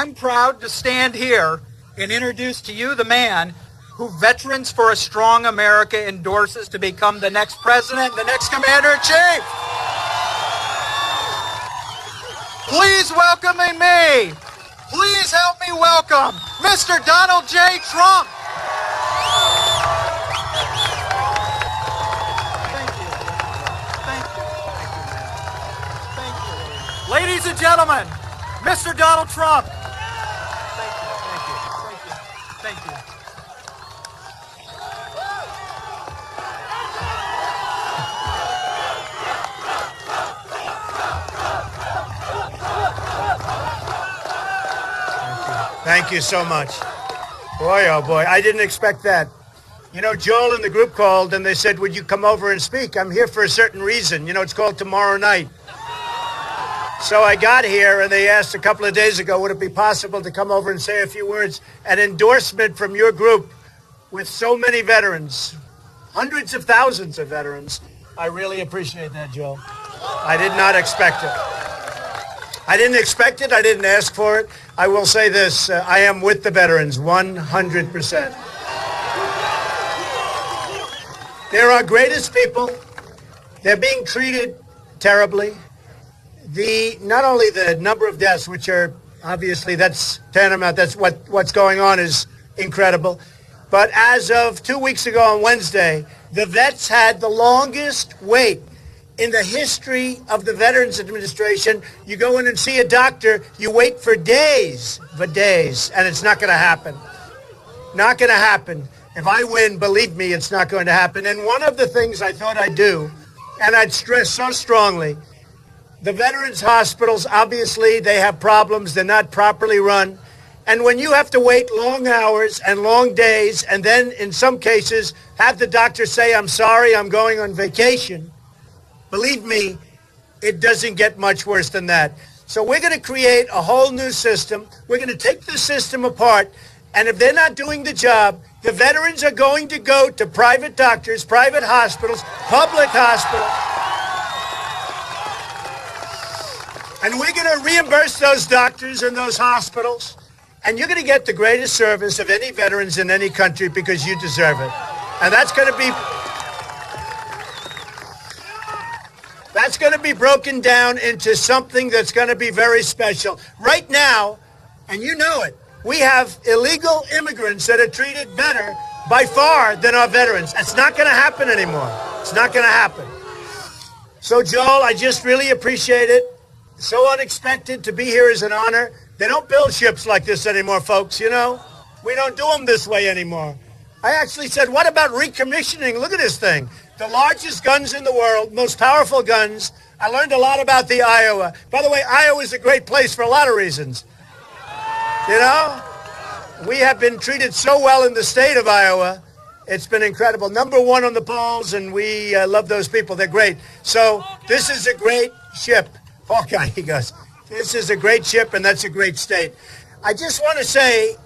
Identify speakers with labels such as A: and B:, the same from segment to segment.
A: I'm proud to stand here and introduce to you the man who Veterans for a Strong America endorses to become the next president, the next commander-in-chief. Please welcome me. Please help me welcome Mr. Donald J. Trump. Thank you. Ladies and gentlemen, Mr. Donald Trump. Thank you.
B: Thank you so much. Boy, oh boy, I didn't expect that. You know, Joel and the group called and they said, would you come over and speak? I'm here for a certain reason. You know, it's called Tomorrow Night. So I got here and they asked a couple of days ago, would it be possible to come over and say a few words? An endorsement from your group with so many veterans, hundreds of thousands of veterans. I really appreciate that, Joel. I did not expect it. I didn't expect it. I didn't ask for it. I will say this. I am with the veterans 100%. They're our greatest people. They're being treated terribly. Not only the number of deaths, which are obviously that's tantamount. That's what's going on is incredible. But as of 2 weeks ago on Wednesday, the vets had the longest wait in the history of the Veterans Administration. You go in and see a doctor, you wait for days, and it's not going to happen. Not going to happen. If I win, believe me, it's not going to happen. And one of the things I thought I'd do, and I'd stress so strongly, the veterans hospitals, obviously, they have problems. They're not properly run. And when you have to wait long hours and long days, and then in some cases have the doctor say, I'm sorry, I'm going on vacation, believe me, it doesn't get much worse than that. So we're going to create a whole new system. We're going to take the system apart. And if they're not doing the job, the veterans are going to go to private doctors, private hospitals, public hospitals. And we're going to reimburse those doctors and those hospitals. And you're going to get the greatest service of any veterans in any country because you deserve it. And that's going to be broken down into something that's going to be very special. Right now, and you know it, we have illegal immigrants that are treated better by far than our veterans. It's not going to happen anymore. It's not going to happen. So, Joel, I just really appreciate it. So unexpected. To be here is an honor. They don't build ships like this anymore, folks, you know? We don't do them this way anymore. I actually said, what about recommissioning? Look at this thing. The largest guns in the world, most powerful guns. I learned a lot about the Iowa. By the way, Iowa is a great place for a lot of reasons. You know, we have been treated so well in the state of Iowa. It's been incredible. Number one on the polls, and we love those people. They're great. So this is a great ship. Hawkeye, he goes, this is a great ship, and that's a great state. I just want to say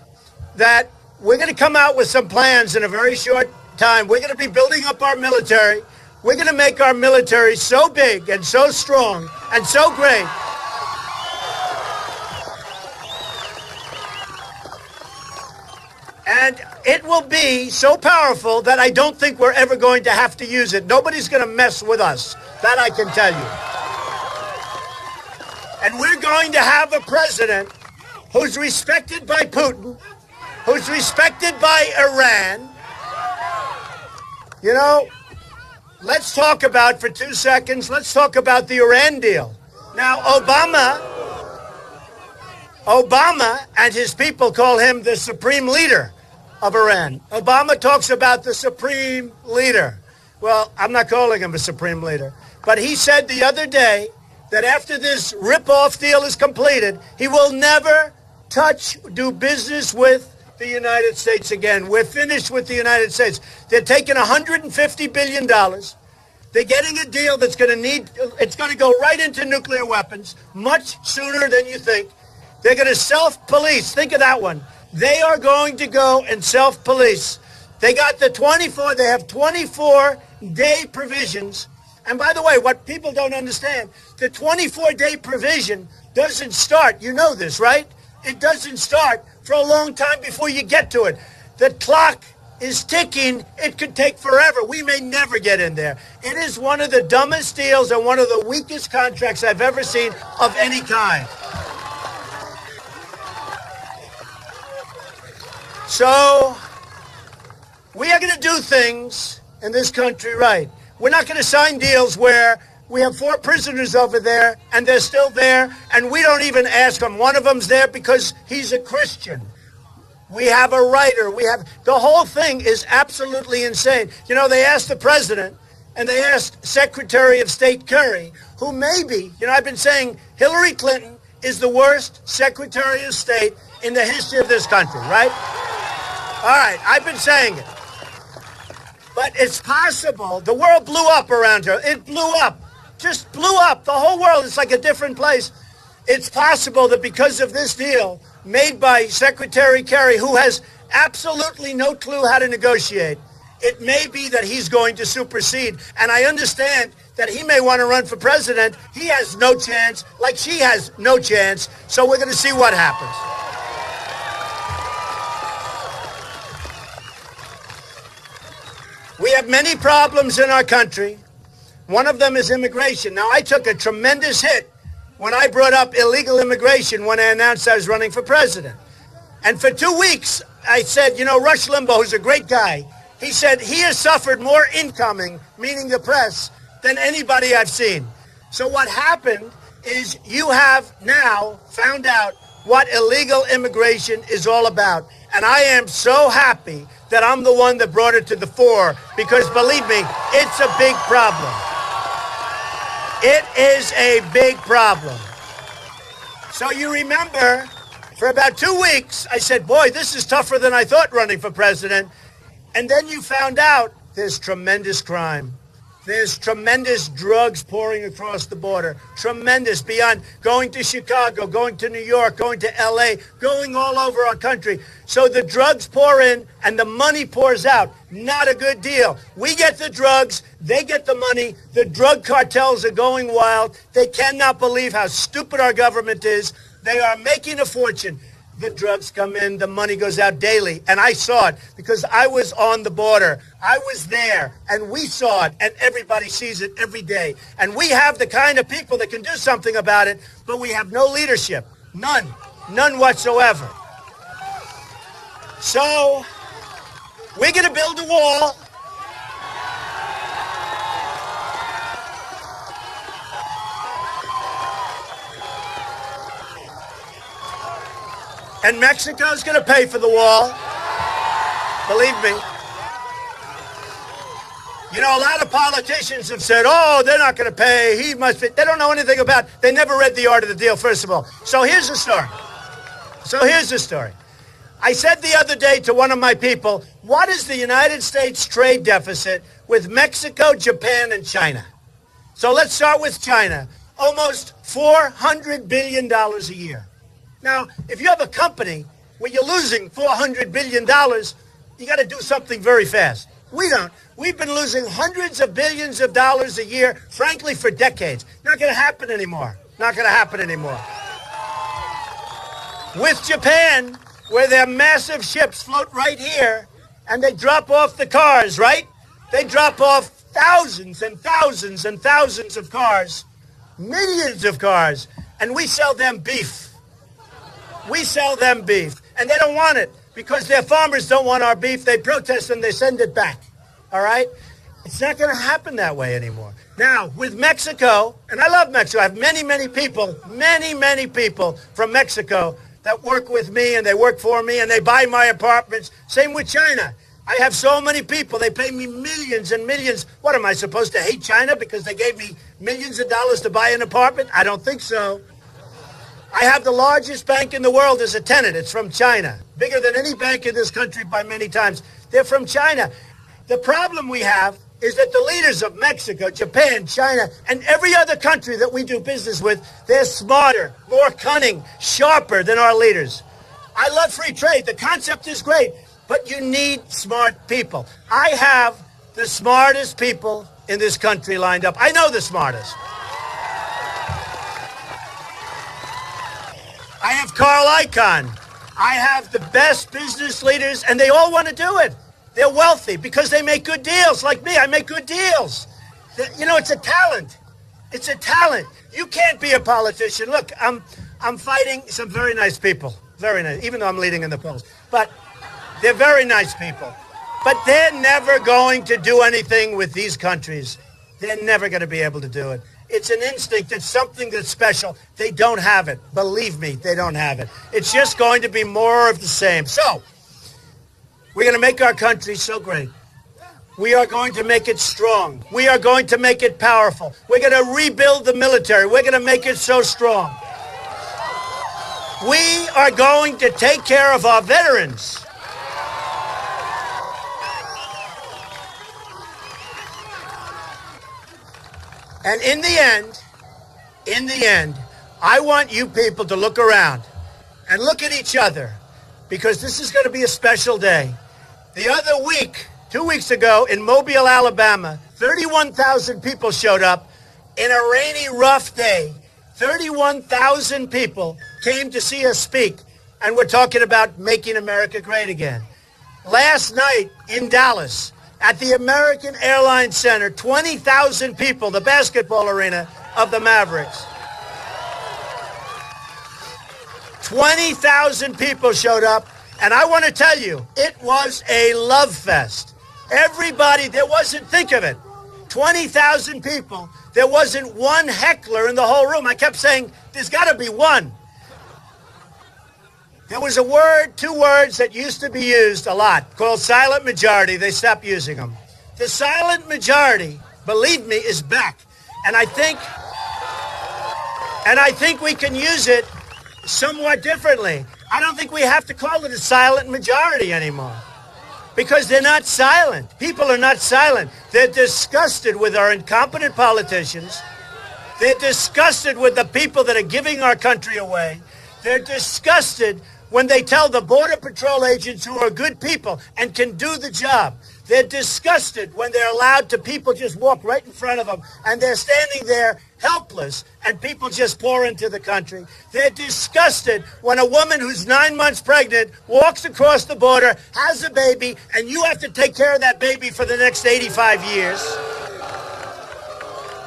B: that we're going to come out with some plans in a very short time. We're going to be building up our military. We're going to make our military so big and so strong and so great. And it will be so powerful that I don't think we're ever going to have to use it. Nobody's going to mess with us. That I can tell you. And we're going to have a president who's respected by Putin, who's respected by Iran. You know, let's talk about, for 2 seconds, let's talk about the Iran deal. Now, Obama and his people call him the supreme leader of Iran. Obama talks about the supreme leader. Well, I'm not calling him a supreme leader. But he said the other day that after this rip-off deal is completed, he will never do business with the United States again. We're finished with the United States. They're taking $150 billion. They're getting a deal that's going to go right into nuclear weapons much sooner than you think. They're going to self-police. Think of that one. They are going to go and self-police. They have 24-day provisions. And by the way, what people don't understand, the 24-day provision doesn't start, you know this, right? It doesn't start for a long time before you get to it. The clock is ticking. It could take forever. We may never get in there. It is one of the dumbest deals and one of the weakest contracts I've ever seen of any kind. So we are going to do things in this country right. We're not going to sign deals where we have 4 prisoners over there and they're still there and we don't even ask them. One of them's there because he's a Christian. We have a writer. The whole thing is absolutely insane. You know, they asked the president and they asked Secretary of State Kerry, who maybe, I've been saying Hillary Clinton is the worst Secretary of State in the history of this country, right? All right, I've been saying it. But it's possible. The world blew up around her. It blew up. Just blew up. The whole world is like a different place. It's possible that because of this deal made by Secretary Kerry, who has absolutely no clue how to negotiate, it may be that he's going to supersede. And I understand that he may want to run for president. He has no chance, like she has no chance. So we're going to see what happens. We have many problems in our country. One of them is immigration. Now, I took a tremendous hit when I brought up illegal immigration when I announced I was running for president. And for 2 weeks, I said, Rush Limbaugh, who's a great guy, he said he has suffered more incoming, meaning the press, than anybody I've seen. So what happened is you have now found out what illegal immigration is all about. And I am so happy that I'm the one that brought it to the fore, because believe me, it's a big problem. It is a big problem. So you remember, for about 2 weeks, I said, boy, this is tougher than I thought running for president. And then you found out there's tremendous crime. There's tremendous drugs pouring across the border. Tremendous, beyond going to Chicago, going to New York, going to LA, going all over our country. So the drugs pour in and the money pours out. Not a good deal. We get the drugs, they get the money. The drug cartels are going wild. They cannot believe how stupid our government is. They are making a fortune. The drugs come in, the money goes out daily. And I saw it because I was on the border. I was there and we saw it, and everybody sees it every day. And we have the kind of people that can do something about it, but we have no leadership. None. None whatsoever. So we're going to build a wall. And Mexico's going to pay for the wall. Believe me. A lot of politicians have said, oh, they're not going to pay. He must be. They don't know anything about it. They never read the art of the deal, first of all. So here's the story. I said the other day to one of my people, what is the United States trade deficit with Mexico, Japan, and China? So let's start with China. Almost $400 billion a year. Now, if you have a company where you're losing $400 billion, you got to do something very fast. We don't. We've been losing hundreds of billions of dollars a year, frankly, for decades. Not going to happen anymore. Not going to happen anymore. With Japan, where their massive ships float right here, and they drop off the cars, right? They drop off thousands and thousands and thousands of cars, millions of cars, and we sell them beef. We sell them beef, and they don't want it because their farmers don't want our beef. They protest and they send it back, all right? It's not going to happen that way anymore. Now, with Mexico, and I love Mexico. I have many people from Mexico that work with me, and they work for me, and they buy my apartments. Same with China. I have so many people. They pay me millions and millions. What, am I supposed to hate China because they gave me millions of dollars to buy an apartment? I don't think so. I have the largest bank in the world as a tenant. It's from China. Bigger than any bank in this country by many times. They're from China. The problem we have is that the leaders of Mexico, Japan, China, and every other country that we do business with, they're smarter, more cunning, sharper than our leaders. I love free trade. The concept is great, but you need smart people. I have the smartest people in this country lined up. I know the smartest. I have Carl Icahn. I have the best business leaders, and they all want to do it. They're wealthy because they make good deals. Like me, I make good deals. It's a talent. It's a talent. You can't be a politician. Look, I'm fighting some very nice people. Very nice, even though I'm leading in the polls. But they're very nice people. But they're never going to do anything with these countries. They're never going to be able to do it. It's an instinct. It's something that's special. They don't have it. Believe me, they don't have it. It's just going to be more of the same. So, we're going to make our country so great. We are going to make it strong. We are going to make it powerful. We're going to rebuild the military. We're going to make it so strong. We are going to take care of our veterans. And in the end, I want you people to look around and look at each other, because this is going to be a special day. The other week, 2 weeks ago in Mobile, Alabama, 31,000 people showed up in a rainy, rough day. 31,000 people came to see us speak, and we're talking about making America great again. Last night in Dallas, at the American Airlines Center, 20,000 people, the basketball arena of the Mavericks. 20,000 people showed up, and I want to tell you, it was a love fest. Everybody, think of it, 20,000 people, there wasn't one heckler in the whole room. I kept saying, there's got to be one. There was a word, 2 words that used to be used a lot, called silent majority. They stopped using them. The silent majority, believe me, is back. And I think we can use it somewhat differently. I don't think we have to call it a silent majority anymore, because they're not silent. People are not silent. They're disgusted with our incompetent politicians. They're disgusted with the people that are giving our country away. They're disgusted when they tell the Border Patrol agents, who are good people and can do the job. They're disgusted when they're allowed to people just walk right in front of them, and they're standing there helpless, and people just pour into the country. They're disgusted when a woman who's 9 months pregnant walks across the border, has a baby, and you have to take care of that baby for the next 85 years.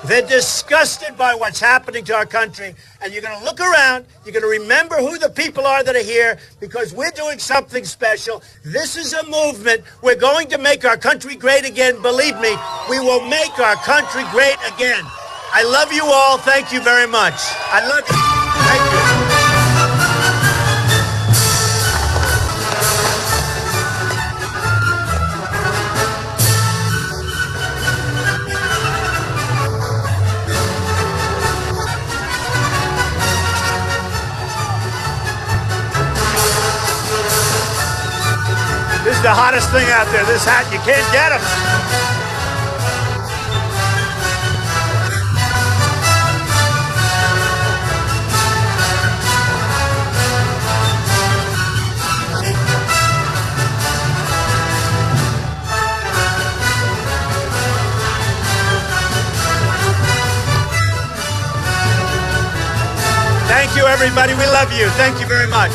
B: They're disgusted by what's happening to our country. And you're going to look around. You're going to remember who the people are that are here, because we're doing something special. This is a movement. We're going to make our country great again. Believe me, we will make our country great again. I love you all. Thank you very much. I love you. Thank you. This is the hottest thing out there. This hat, you can't get them. Thank you, everybody. We love you. Thank you very much.